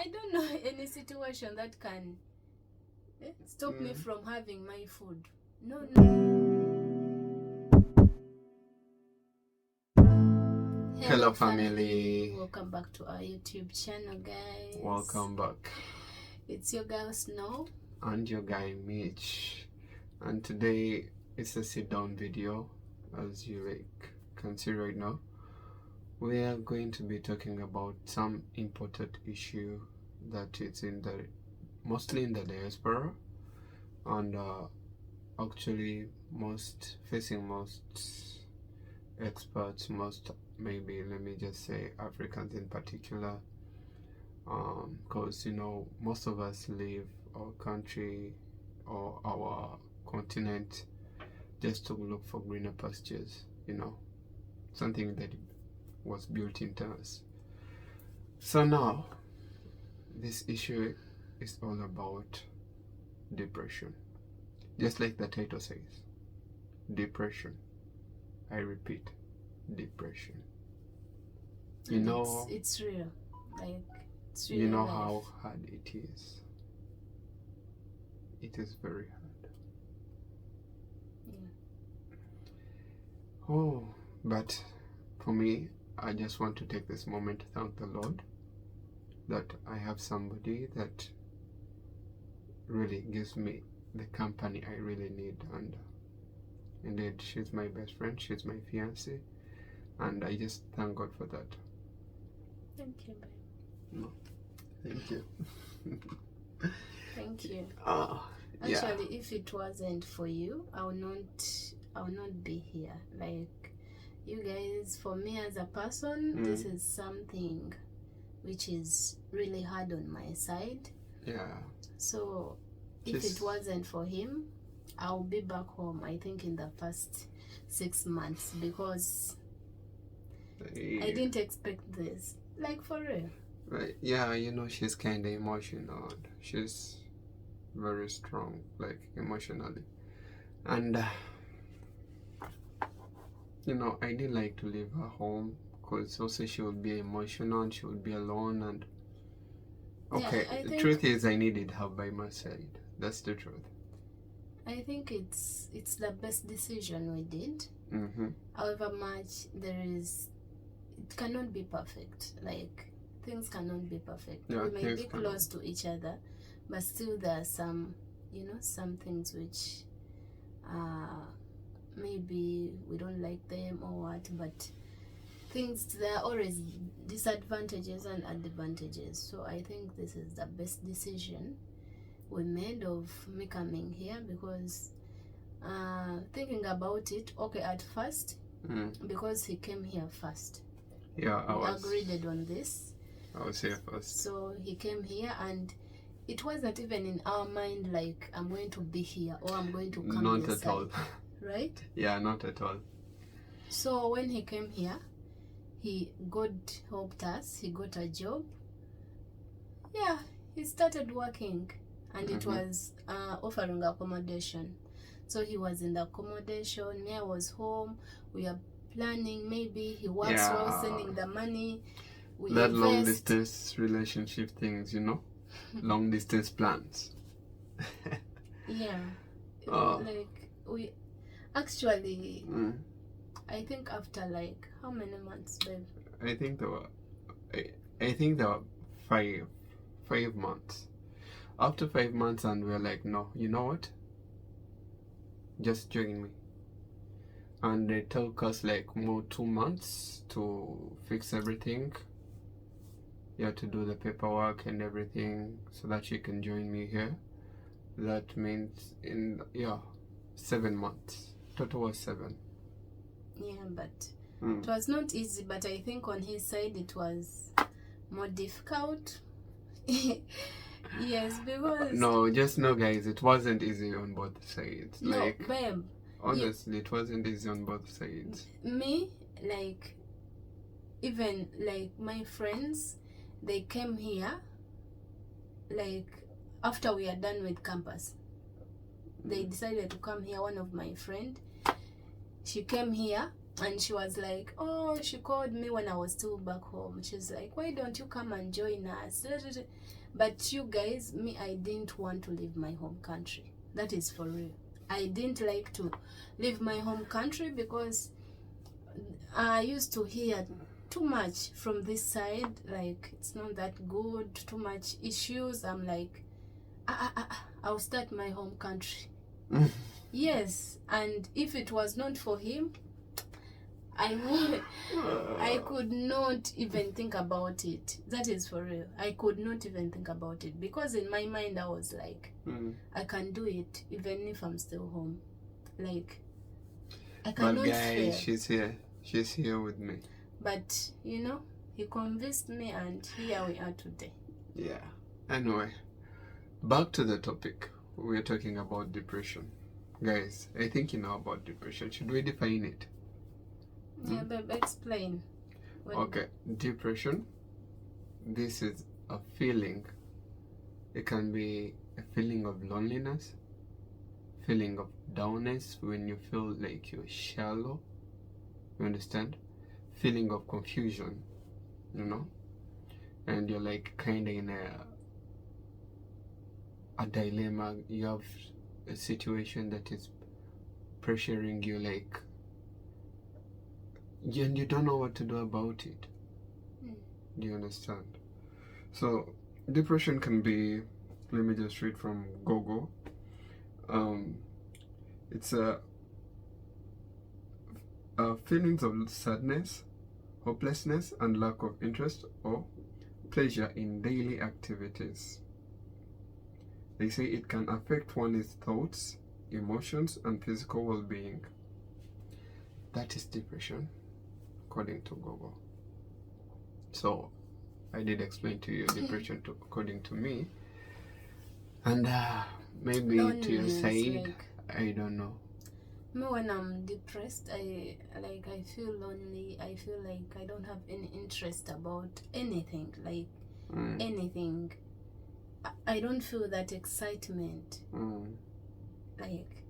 I don't know any situation that can stop me from having my food. No. Hello family. Welcome back to our YouTube channel, guys. Welcome back. It's your girl Snow and your guy Mitch, and today it's a sit down video. As you can see right now, we are going to be talking about some important issue that it's mostly in the diaspora, and actually most experts, maybe let me just say Africans in particular, because most of us leave our country or our continent just to look for greener pastures, something that was built into us. So now this issue is all about depression, just like the title says, depression. I repeat, depression. It's real. It's real. You know how hard it is. It is very hard. Yeah. Oh, but for me, I just want to take this moment to thank the Lord that I have somebody that really gives me the company I really need, and indeed she's my best friend, she's my fiancée, and I just thank God for that. Thank you, babe. No, thank you. Thank you. Yeah. Actually, if it wasn't for you, I would not be here. Like, you guys, for me as a person, this is something which is really hard on my side. Yeah. So if it wasn't for him, I'll be back home, I think, in the first 6 months, because I didn't expect this. Like, for real. Right. Yeah, she's kind of emotional. She's very strong, like, emotionally. And I didn't like to leave her home, because also she would be emotional and she would be alone. And the truth is, I needed her by my side. That's the truth. I think it's the best decision we did. However much it cannot be perfect. Like, things cannot be perfect. Yeah, we may be close to each other, but still there are some things which maybe we don't like them or what, but there are always disadvantages and advantages. So I think this is the best decision we made of me coming here, because thinking about it, at first, because he came here first. Yeah, we agreed on this. I was here first. So he came here, and it wasn't even in our mind like, I'm going to be here or I'm going to come Not this at all. Right? Yeah, not at all. So when he came here, God helped us. He got a job. Yeah, he started working, and it was offering accommodation. So he was in the accommodation. Me, I was home. We are planning. Maybe he works well, sending the money. We that invest. Long distance relationship things, long distance plans. Yeah. Like, we actually, I think after like how many months, babe? I think there were 5 months. After 5 months, and we're like, no, you know what? Just join me. And it took us like more 2 months to fix everything. Yeah, to do the paperwork and everything so that you can join me here. That means 7 months. Total was 7. Yeah, but it was not easy, but I think on his side it was more difficult. Yes, because no, just no, guys, it wasn't easy on both sides. No, like, babe, honestly, it wasn't easy on both sides. Me, like, even like my friends, they came here like after we are done with campus. They decided to come here. One of my friend, she came here And she was like, oh, she called me when I was still back home. She's like, why don't you come and join us? But you guys, me, I didn't want to leave my home country. That is for real. I didn't like to leave my home country because I used to hear too much from this side, like it's not that good, too much issues. I'm like, I'll start my home country. Yes, and if it was not for him, I could not even think about it. That is for real. I could not even think about it because in my mind I was like, I can do it even if I'm still home. Like, I cannot But guys, fail. she's here with me. But you know, he convinced me, and here we are today. Yeah. Anyway, back to the topic. We're talking about depression. Guys, I think you know about depression. Should we define it? Yeah, babe, explain. Okay, depression. This is a feeling. It can be a feeling of loneliness, feeling of downness when you feel like you're shallow. You understand? Feeling of confusion, you know, and you're like kind of in a dilemma. You have a situation that is pressuring you, like, and you don't know what to do about it. Do you understand? So depression can be, let me just read from Google. It's feelings of sadness, hopelessness, and lack of interest or pleasure in daily activities. They say it can affect one's thoughts, emotions, and physical well-being. That is depression, according to Google. So I did explain to you depression according to me, and maybe to your side, like, I don't know. Me, when I'm depressed, I feel lonely. I feel like I don't have any interest about anything, like anything. I don't feel that excitement. Like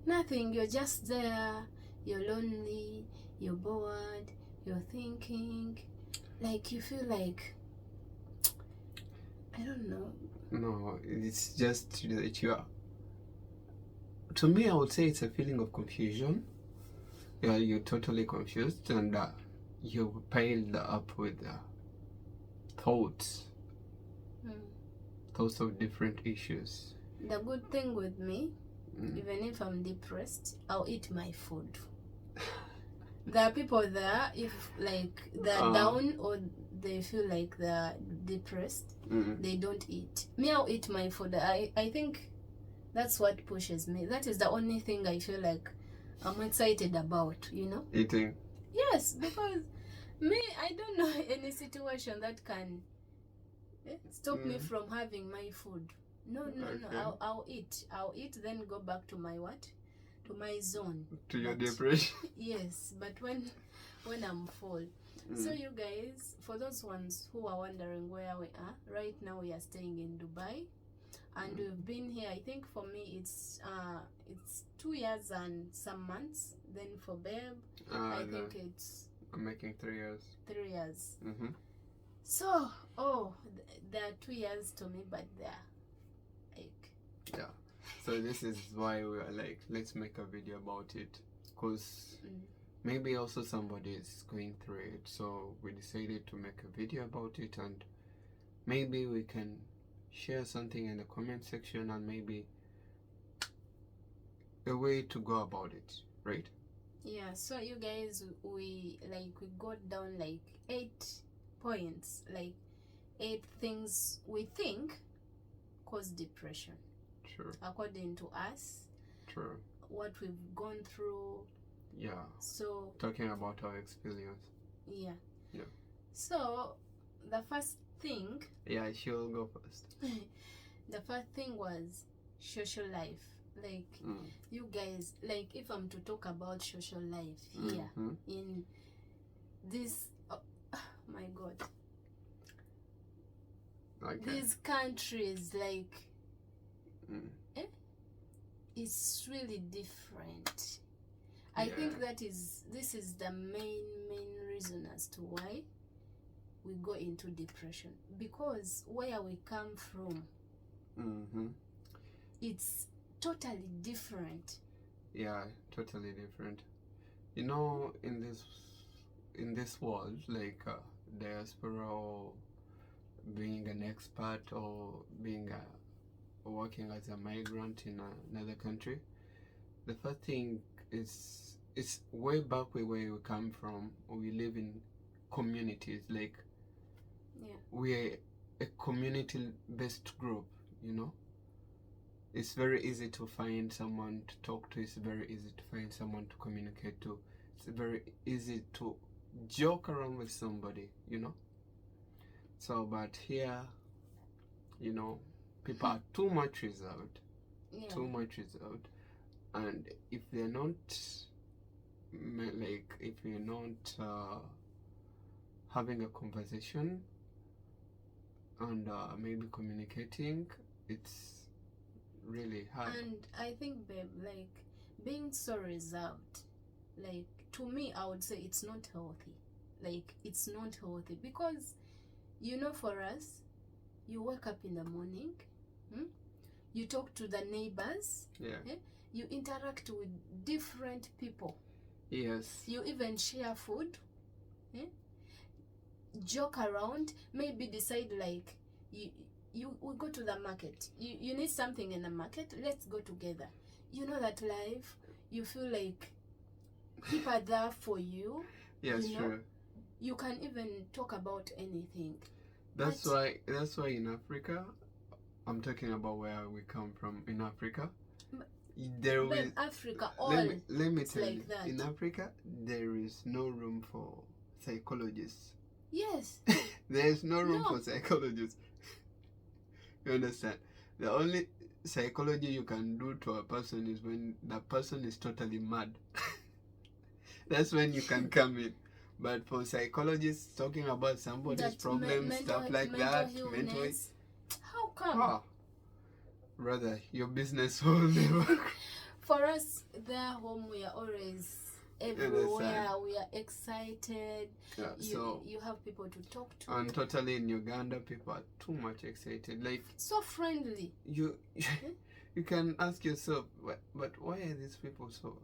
nothing. You're just there. You're lonely. You're bored. You're thinking. Like you feel like, I don't know. No, it's just that you are. To me, I would say it's a feeling of confusion. Yeah, you're totally confused, and you're piled up with thoughts of different issues. The good thing with me, even if I'm depressed, I'll eat my food. There are people there, if like they're down or they feel like they're depressed, they don't eat. Me, I'll eat my food. I think that's what pushes me. That is the only thing I feel like I'm excited about, you know? Eating? Yes, because me, I don't know any situation that can stop me from having my food. No. I'll eat, then go back to my what? To my zone. To your depression? Yes, but when I'm full. So you guys, for those ones who are wondering where we are, right now we are staying in Dubai. And we've been here, I think for me it's 2 years and some months. Then for Babe, I think I'm making 3 years. 3 years. So, there are 2 years to me, but they're like... Yeah. So this is why we are like, let's make a video about it. Because maybe also somebody is going through it. So we decided to make a video about it, and maybe we can share something in the comment section, and maybe a way to go about it, right? Yeah, so you guys, we got down like 8 points, like 8 things we think cause depression. True. According to us. True. What we've gone through. Yeah. So talking about our experience. Yeah. Yeah. So the first thing. Yeah, she'll go first. The first thing was social life. Like you guys, like if I'm to talk about social life here in this, my God, these countries, like it's really different. I think this is the main reason as to why we go into depression, because where we come from, it's totally different. Yeah, totally different. You know, in this world, like diaspora, or being an expat, or being working as a migrant in another country, the first thing is way back where we come from. We live in communities, like we're a community-based group. You know, it's very easy to find someone to talk to. It's very easy to find someone to communicate to. It's very easy to joke around with somebody, you know. So, but here, you know, people are too much reserved. Too much reserved. And if they're not, like, if you're not having a conversation and maybe communicating, it's really hard. And I think, babe, like, being so reserved, like, to me, I would say it's not healthy. Like, it's not healthy because, you know, for us, you wake up in the morning, you talk to the neighbors, you interact with different people. Yes. You even share food, joke around, maybe decide like, you will go to the market. You need something in the market, let's go together. You know that life, you feel like people are there for you. Yes, you know? true. You can even talk about anything. That's why in Africa, I'm talking about where we come from in Africa. There will Africa, let me tell like you, that. in Africa there is no room for psychologists. Yes. There is no room for psychologists. You understand? The only psychology you can do to a person is when the person is totally mad. That's when you can come in. But for psychologists talking about somebody's problems, stuff like that, mental, how come? Rather, your business will never. For us, there home, we are always everywhere. We are excited. Yeah, you have people to talk to. And totally in Uganda, people are too much excited. Like, so friendly. You can ask yourself, but why are these people so?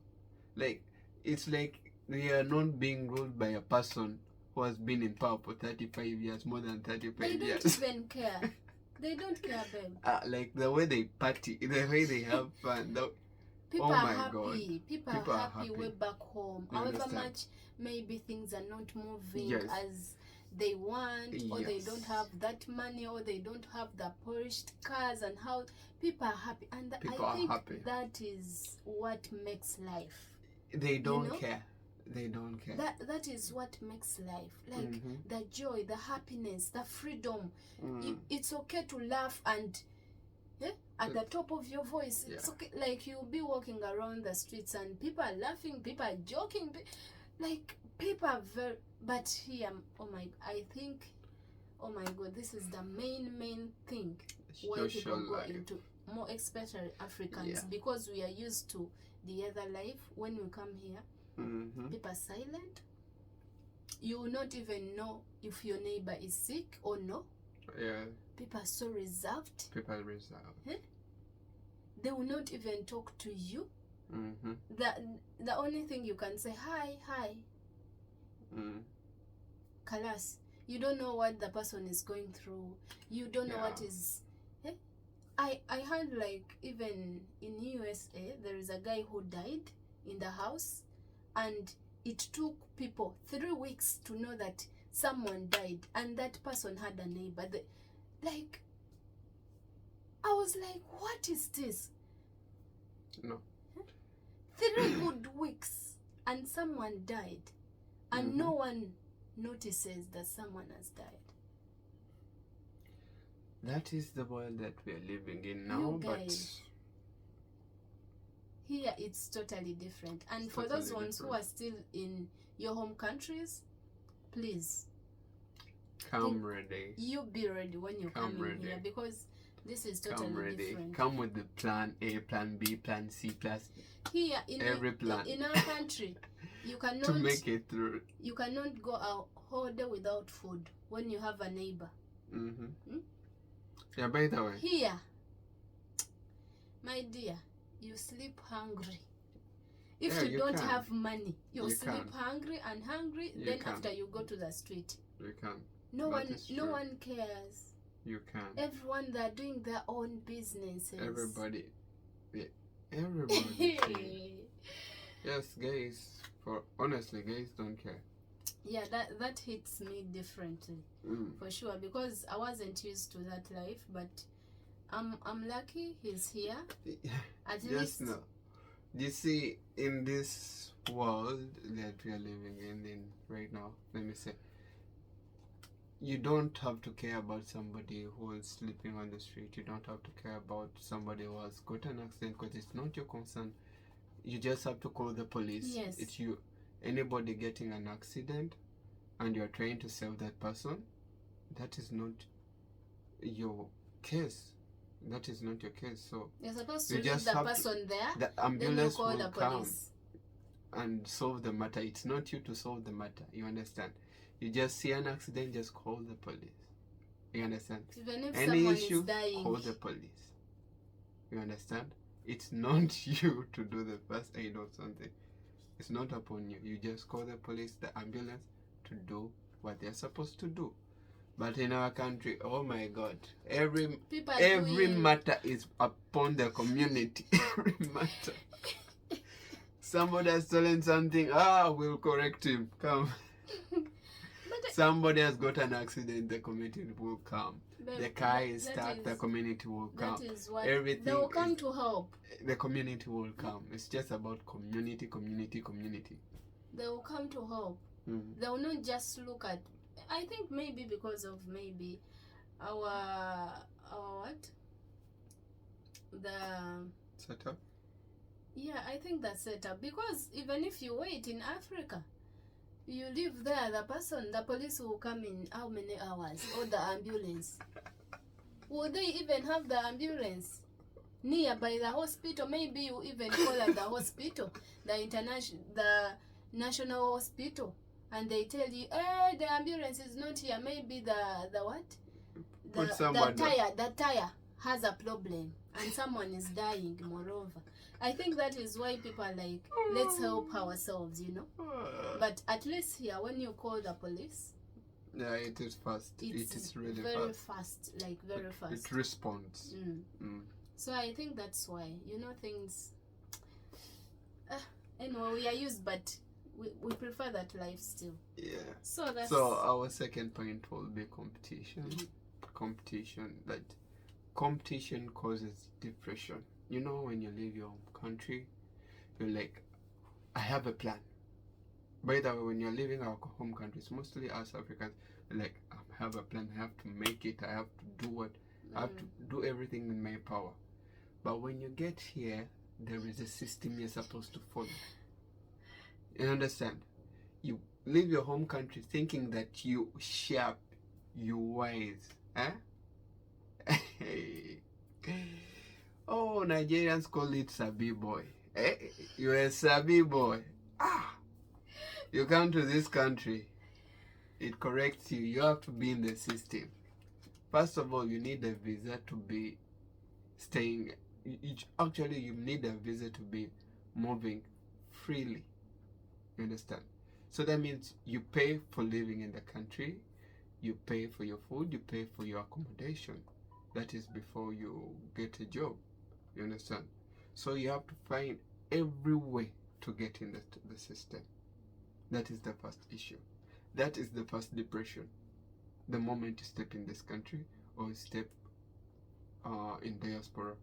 Like, it's like they are not being ruled by a person who has been in power for 35 years, more than 35 years. They don't even care. They don't care, babe. Like the way they party, the way they have fun. People oh are my happy. God. People are happy way back home. You However understand? much maybe things are not moving Yes. as they want, or they Yes. don't have that money, or they don't have the polished cars and how people are happy. And People I are think happy. that is what makes life. They don't You know? care. They don't care. That is what makes life. Like the joy, the happiness, the freedom. It's okay to laugh and at the top of your voice. It's okay. Like you'll be walking around the streets and people are laughing, people are joking. Like people are very. But here, I think, oh my God, this is the main thing why people go into, more especially Africans, because we are used to the other life. When we come here, people are silent. You will not even know if your neighbor is sick or no. Yeah. People are so reserved. People are reserved. They will not even talk to you. The only thing you can say, hi. Kalas. You don't know what the person is going through. You don't know what is. I heard, like, even in USA, there is a guy who died in the house, and it took people 3 weeks to know that someone died, and that person had a neighbor. Like, I was like, what is this? No. 3 good weeks, and someone died, and no one notices that someone has died. That is the world that we are living in now, but here it's totally different. And for those ones who are still in your home countries, please come ready. You be ready when you come in here, because This is Come totally ready. different. Come with the plan A, plan B, plan C, plus Here in every plan. in our country, you cannot to make it through. You cannot go a whole day without food when you have a neighbor. Yeah, by the way. Here, my dear, you sleep hungry. If you don't have money, you sleep hungry and hungry. Then after you go to the street. You can. No one cares. You can. Everyone, they're doing their own businesses. Everybody. Yeah, everybody. Yes, guys. Honestly, guys don't care. Yeah, that hits me differently, for sure, because I wasn't used to that life. But I'm lucky he's here. At least. No. You see, in this world that we are living in right now, let me say, you don't have to care about somebody who is sleeping on the street. You don't have to care about somebody who has got an accident, because it's not your concern. You just have to call the police. Yes. It's you. Anybody getting an accident and you're trying to save that person, that is not your case. That is not your case. So you're supposed to leave the person there. The ambulance then you call will the police. Come and solve the matter. It's not you to solve the matter. You understand? You just see an accident, just call the police. You understand? Even if any someone issue, is dying, call the police. You understand? It's not you to do the first aid or something. It's not upon you. You just call the police, the ambulance, to do what they're supposed to do. But in our country, oh my God, every matter is upon the community. Every matter. Somebody has stolen something. We'll correct him. Come. Somebody has got an accident. The community will come. The car is stuck. The community will come. That is what everything. They will come to help. The community will come. It's just about community. They will come to help. They will not just look at. I think maybe because of our what? The setup. Yeah, I think the setup. Because even if you wait in Africa, you live there, the police will come in how many hours? Or the ambulance. Would they even have the ambulance nearby the hospital? Maybe you even call at the hospital, the national hospital. And they tell you, the ambulance is not here. Maybe the what? The tire has a problem and someone is dying, moreover. I think that is why people are like, let's help ourselves, But at least here, when you call the police... Yeah, it is fast. It is really very fast. Very fast. It responds. So I think that's why, things... anyway, we are used, but... We prefer that life still. Yeah. So our second point will be competition. Competition causes depression. When you leave your home country, you're like, I have a plan. By the way, when you're leaving our home countries, mostly us Africans, like, I have a plan. I have to make it. I have to do I have to do everything in my power. But when you get here, there is a system you're supposed to follow. You understand? You leave your home country thinking that you sharp, you wise. Oh, Nigerians call it Sabi boy. You're a Sabi boy. You come to this country, it corrects you. You have to be in the system. First of all, you need a visa to be staying. Actually, you need a visa to be moving freely. You understand? So that means you pay for living in the country, you pay for your food, you pay for your accommodation. That is before you get a job. You understand? So you have to find every way to get in the system. That is the first issue. That is the first depression. The moment you step in this country or step in diaspora,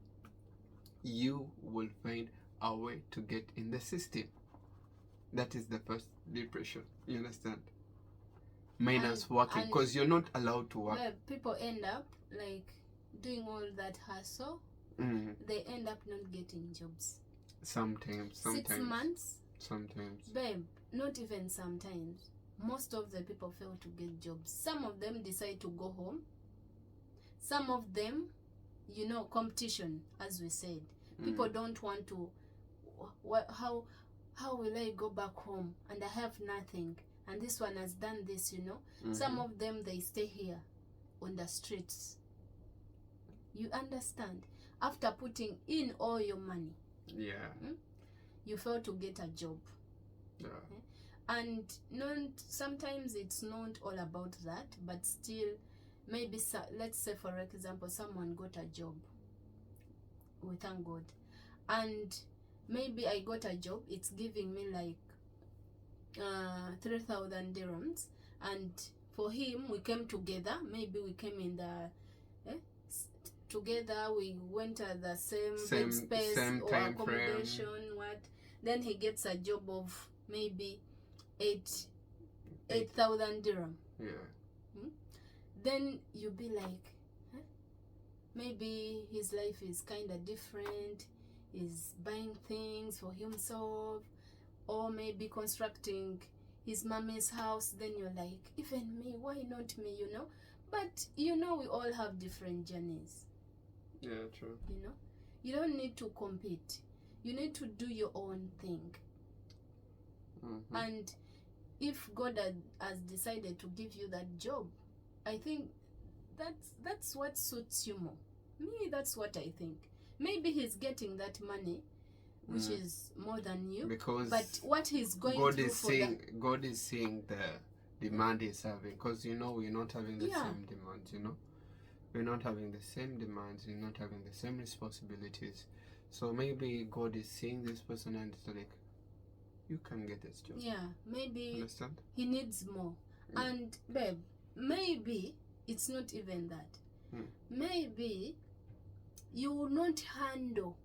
you will find a way to get in the system. That is the first depression. You understand? Minus working, because you're not allowed to work. People end up doing all that hustle. They end up not getting jobs. Sometimes. 6 months. Sometimes. Babe, not even sometimes. Most of the people fail to get jobs. Some of them decide to go home. Some of them you know, competition, as we said. People don't want to, how will I go back home and I have nothing, and this one has done this, you know. Some of them, they stay here on the streets. You understand? After putting in all your money, you fail to get a job. And sometimes it's not all about that, but still, maybe, let's say for example, someone got a job, we thank God, and maybe I got a job, it's giving me like 3,000 dirhams, and for him, we came together, maybe we came in the together, we went at the same space same or time accommodation, frame. Then he gets a job of maybe 8,000 dirham. Then you be like, maybe his life is kind of different, he's buying things for himself, or maybe constructing his mommy's house. Then you're like, even me, why not me, you know? But you know, we all have different journeys. Yeah, true. You know, you don't need to compete, you need to do your own thing. And if God has decided to give you that job, I think that's what suits you more. Me, that's what I think. Maybe he's getting that money, which is more than you, because but what he's going God through is seeing, God is seeing the demand he's having, because you know, we're not having the same demands, you know, we're not having the same demands, we're not having the same responsibilities. So maybe God is seeing this person and it's like, you can get this job. Yeah, maybe understand? He needs more. And babe, maybe it's not even that. Maybe you will not handle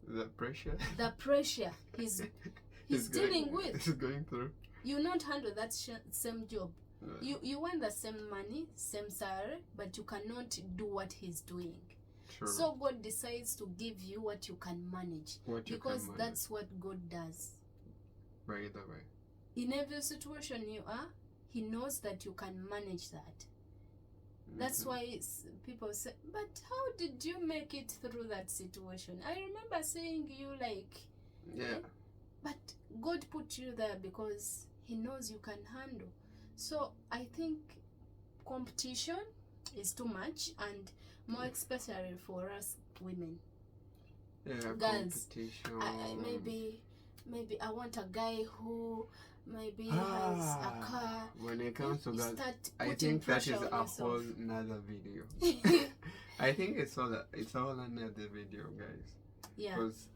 the pressure he's dealing with. He's going through. You not handle that same job. You want the same money, same salary, but you cannot do what he's doing. True. So God decides to give you what you can manage, because that's what God does. By the way, in every situation you are, He knows that you can manage that. That's why people say, but how did you make it through that situation? I remember saying you like, but God put you there because He knows you can handle. So I think competition is too much, and more especially for us women. Girls, maybe I want a guy who maybe has a car. When it comes to that, I think that is a whole another video. I think it's all another video, guys. Yeah. Because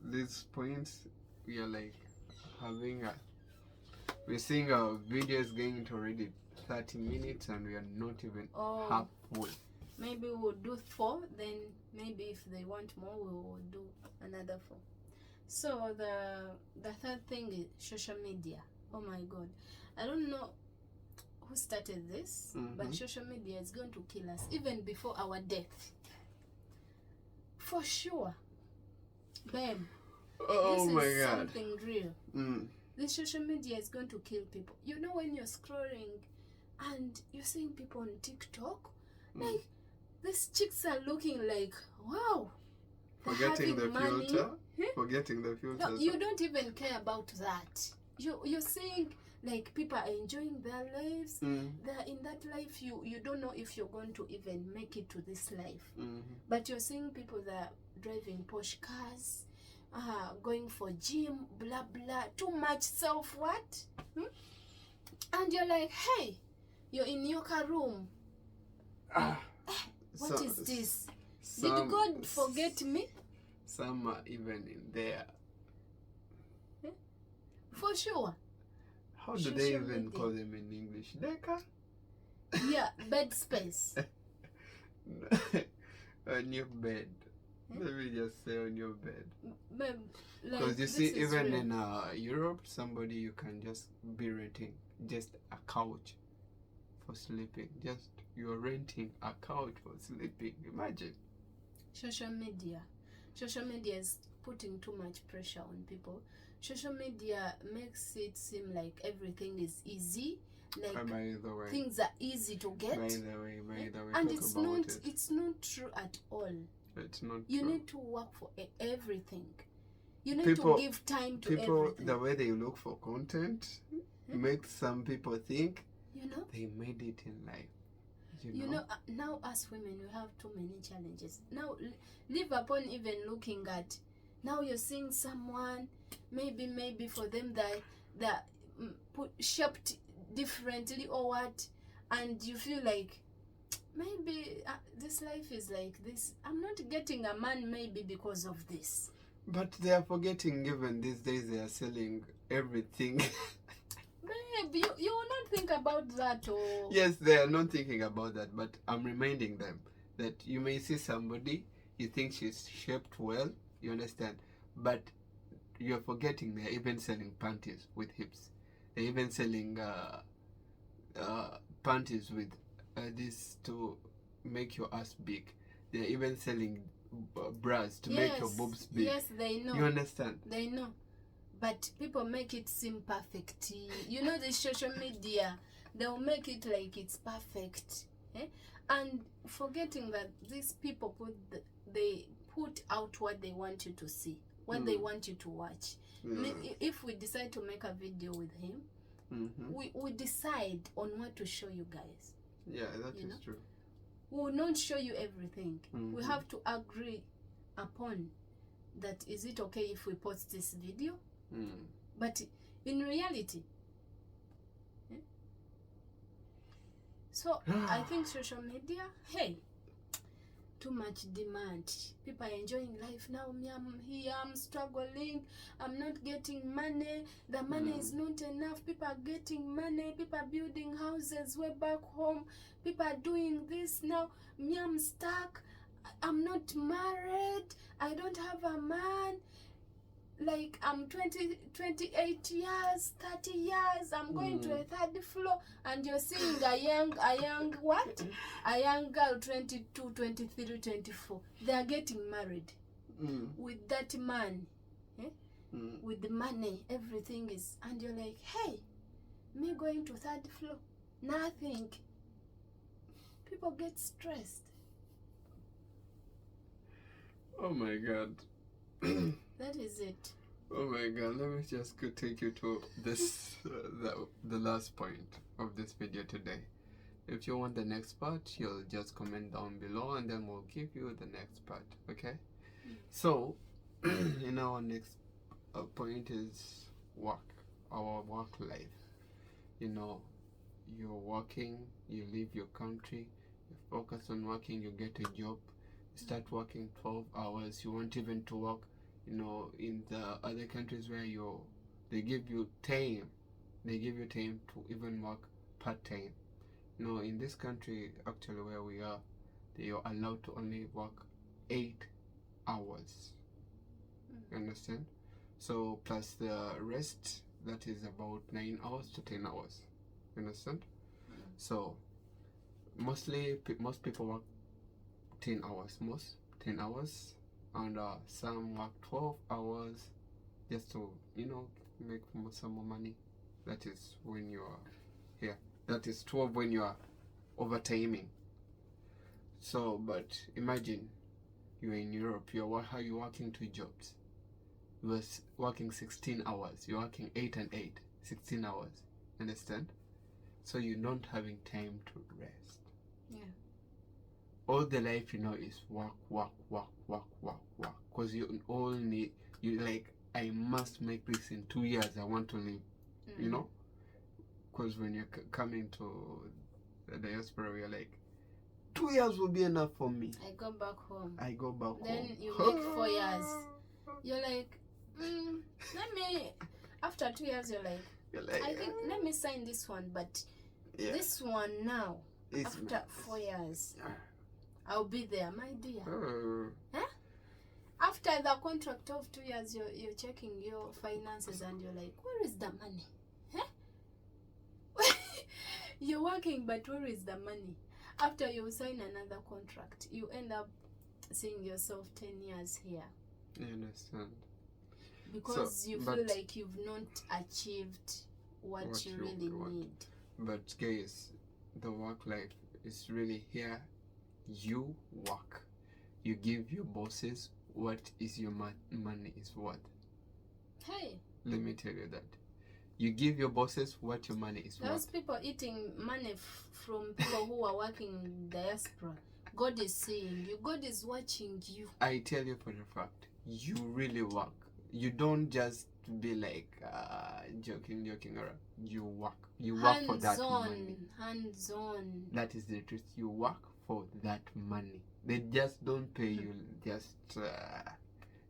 these points, we are like we're seeing our videos going into already 30 minutes and we are not even halfway. Maybe we'll do 4, then maybe if they want more, we will do another 4. So the third thing is social media. Oh my God, I don't know who started this, but social media is going to kill us even before our death, for sure, babe. Oh my God, something real. This social media is going to kill people. You know, when you're scrolling and you're seeing people on TikTok, like these chicks are looking like, wow, forgetting the filter. Forgetting the filter. No, you don't even care about that. You're saying like people are enjoying their lives. They're in that life. You don't know if you're going to even make it to this life. But you're seeing people that are driving Porsche cars, going for gym, blah blah, too much self what? And you're like, hey, you're in your car room. What is this? Did God forget me? Some are even in there. For sure. How do they even call them in English? Deca? Yeah, bed space. On your bed. Let me just say on your bed. Because you see, even in Europe, somebody you can just be renting just a couch for sleeping. Just you're renting a couch for sleeping. Imagine. Social media is putting too much pressure on people. Social media makes it seem like everything is easy, By the way, things are easy to get. By the way, and it's not true at all. It's not you true. need to work for everything. You need to give time to everything. The way they look for content makes some people think they made it in life. You know, now as women, we have too many challenges. Now, live upon even looking at, now you're seeing someone, maybe for them that shaped differently or what, and you feel like, maybe this life is like this. I'm not getting a man maybe because of this. But they are forgetting, even these days they are selling everything. Babe, you will not think about that. Or... Yes, they are not thinking about that, but I'm reminding them that you may see somebody, you think she's shaped well, you understand, but you're forgetting they're even selling panties with hips. They're even selling panties with this to make your ass big. They're even selling bras to make your boobs big. Yes, they know. You understand? They know. But people make it seem perfect. You know, the social media, they'll make it like it's perfect. And forgetting that these people they put out what they want you to see, what they want you to watch. If we decide to make a video with him, we decide on what to show you guys. Yeah, that is true. We will not show you everything. We have to agree upon that. Is it okay if we post this video? But in reality, so I think social media, too much demand. People are enjoying life now. Me, I'm here, I'm struggling, I'm not getting money, the money is not enough. People are getting money, people are building houses way back home, people are doing this now. Me, I'm stuck, I'm not married, I don't have a man. Like, I'm 28 years, 30 years, I'm going to a third floor, and you're seeing a young what? A young girl, 22, 23, 24. They are getting married with that man, with the money, everything is, and you're like, hey, me going to third floor, nothing. People get stressed. Oh my God. That is it. Oh my God, let me just take you to this, the last point of this video today. If you want the next part, you'll just comment down below and then we'll give you the next part, okay? So, in our next point is work, our work life. You know, you're working, you leave your country, you focus on working, you get a job, you start working 12 hours, you want even to work, you know, in the other countries where they give you time to even work part-time. You know, in this country, actually where we are, they are allowed to only work 8 hours. You understand? So plus the rest, that is about 9 hours to 10 hours. You understand? So most people work 10 hours, 10 hours, and some work 12 hours just to, you know, make some more money. That is when you are here. That is 12 when you are overtiming. So, but imagine you're in Europe, you're working 2 jobs. You're working 16 hours. You're working 8 and 8, 16 hours. Understand? So you're not having time to rest. Yeah. All the life, you know, is work. Because you all need, you like, I must make this in 2 years. I want to live, you know? Because when you're coming to the diaspora, you're like, 2 years will be enough for me. I go back home. Then you make 4 years. You're like, after 2 years, you're like, I think, let me sign this one, but this one now, after 4 years, I'll be there, my dear. After the contract of 2 years, you're checking your finances and you're like, where is the money? You're working, but where is the money? After you sign another contract, you end up seeing yourself 10 years here. I understand. Because you feel like you've not achieved what you really need. But guys, the work life is really here. You work. You give your bosses what is your money is worth. Hey. Let me tell you that. You give your bosses what your money is worth. Those people eating money from people who are working in diaspora. God is seeing you. God is watching you. I tell you for the fact, you really work. You don't just be like joking around. You work. You work for that money. Hands on. That is the truth. You work for that money. They just don't pay you. Just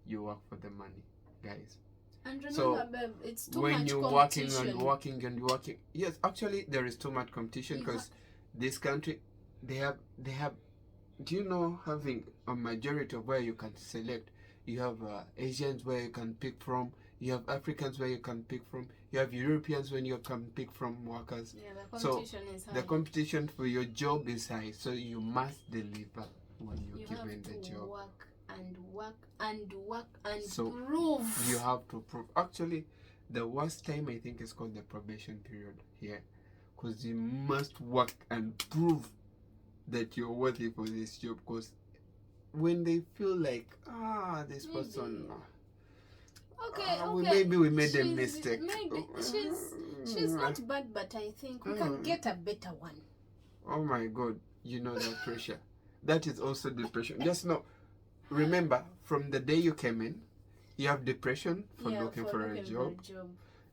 you work for the money, guys. And remember, So babe, it's too when much you're competition. working, yes, actually there is too much competition because this country, they have. Do you know, having a majority of where you can select? You have Asians where you can pick from. You have Africans where you can pick from. You have Europeans when you can pick from workers. Yeah, the competition is high. The competition for your job is high, so you must deliver when you're given the job. You have to work and work and work and So prove. You have to prove. Actually, the worst time I think is called the probation period here, because you must work and prove that you're worthy for this job. Because when they feel like this person, maybe we made a mistake. Maybe she's not bad, but I think we can get a better one. Oh my God, you know that pressure. That is also depression. Just know, remember, from the day you came in, you have depression for looking for a job.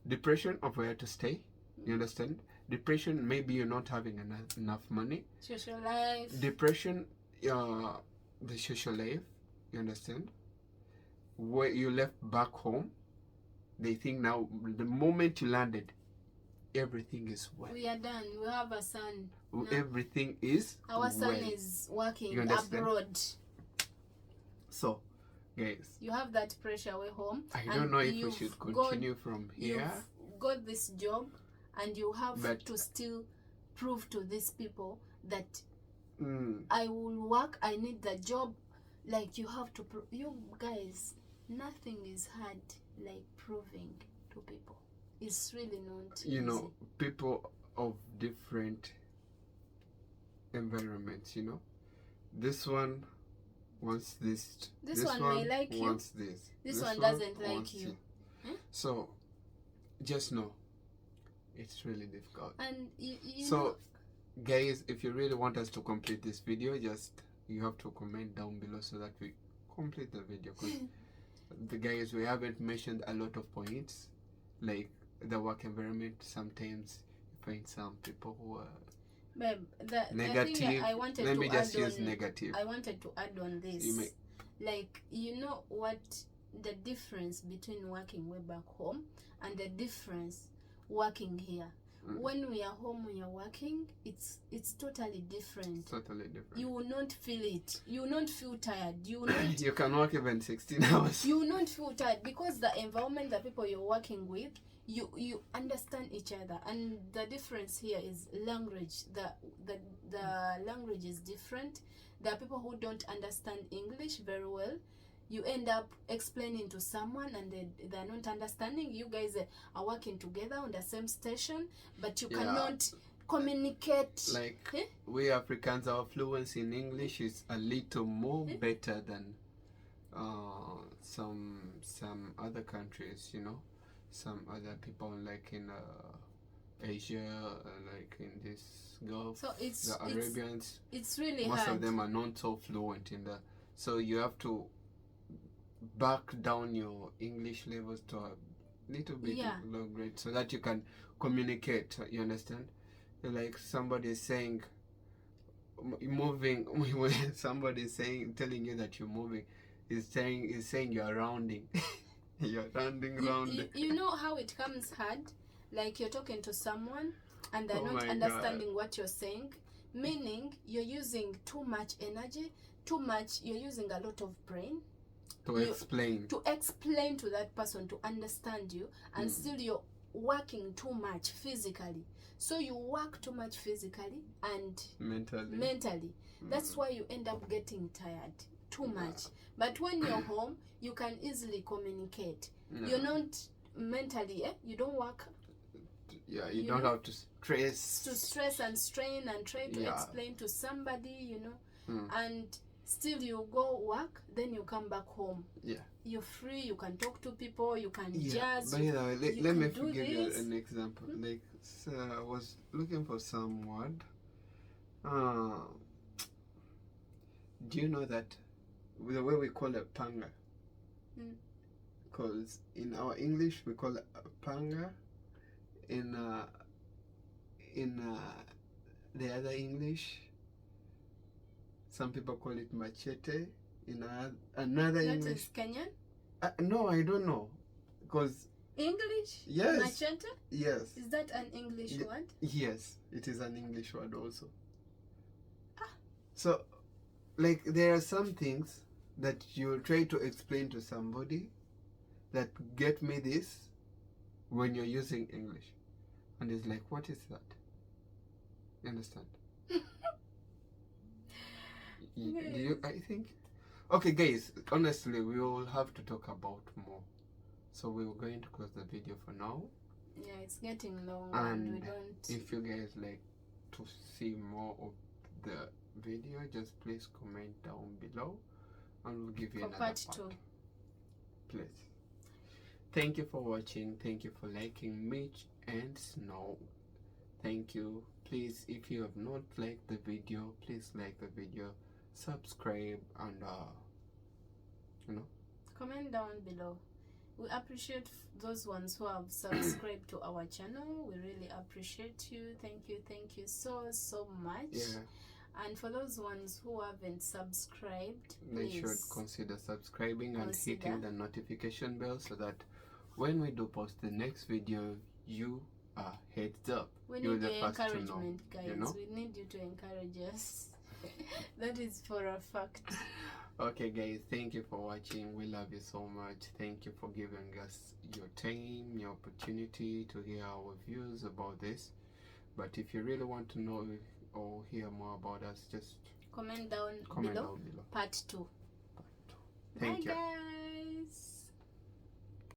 Depression of where to stay. You understand? Depression, maybe you're not having enough money. Social life. Depression, the social life. You understand? Where you left back home, they think now, the moment you landed, everything is well. We are done. We have a son. No. Everything is Our son is working abroad. So, guys, you have that pressure away home. I don't know if we should continue from here. You've got this job, and you have to still prove to these people that I will work. I need the job. Like, you have to prove. You guys, nothing is hard like proving to people. It's really not easy. You know, people of different environments, you know. This one wants this. This one may like you. Wants this. This one doesn't like you. So, just know, it's really difficult. And you so, know, guys, if you really want us to complete this video, you have to comment down below so that we complete the video. Because the guys, we haven't mentioned a lot of points, like the work environment. Sometimes you find some people who are negative. I wanted Let to me just use on, negative. I wanted to add on this. Like, you know what the difference between working way back home and the difference working here. When we are home, we are working, it's totally different. Totally different. You will not feel it. You will not feel tired. You will not. You can work even 16 hours. You will not feel tired because the environment, the people you're working with, you understand each other. And the difference here is language. The language is different. There are people who don't understand English very well. You end up explaining to someone and they're not understanding. You guys are working together on the same station, but you cannot communicate. Like, we Africans, our fluency in English is a little more better than some other countries, you know. Some other people, like in Asia, like in this Gulf, so the Arabians. It's really most hard. of them are not so fluent in so you have to back down your English levels to a little bit low grade so that you can communicate. You understand? Like, somebody is saying moving, when somebody is telling you that you're moving, is saying you're rounding. You're rounding. You know how it comes hard? Like, you're talking to someone and they're not understanding what you're saying, meaning you're using too much energy, you're using a lot of brain to explain to that person to understand you, and still you're working too much physically. So you work too much physically and mentally. That's why you end up getting tired too much. But when you're home, you can easily communicate. You're not mentally, you don't work Yeah, you don't have to stress and strain and try to explain to somebody, you know, and still you go work, then you come back home. Yeah. You're free, you can talk to people, you can Yeah. jazz. By the way, let me give you this. an example. Like, so I was looking for some word. Do you know that the way we call it panga? Because in our English we call it panga. In the other English, some people call it machete. In another English. That is Kenyan? No, I don't know. Because English? Yes. Machete? Yes. Is that an English word? Yes, it is an English word also. So, like, there are some things that you'll try to explain to somebody that get me this when you're using English. And it's like, what is that? You understand? I think... Okay, guys, honestly, we will have to talk about more. So we're going to close the video for now. Yeah, it's getting long and we don't... If you guys like to see more of the video, just please comment down below and we'll give you another part 2. Please. Thank you for watching. Thank you for liking Mitch and Snow. Thank you. Please, if you have not liked the video, please like the video, subscribe, and you know, comment down below. We appreciate those ones who have subscribed to our channel. We really appreciate you. Thank you so much. Yeah. And for those ones who haven't subscribed, they should consider subscribing and hitting the notification bell so that when we do post the next video, you are heads up. We need the encouragement, guys. You know? We need you to encourage us. That is for a fact. Okay, guys, thank you for watching. We love you so much. Thank you for giving us your time, your opportunity to hear our views about this. But if you really want to know or hear more about us, just comment down below. Part 2. Thank you. Bye, guys.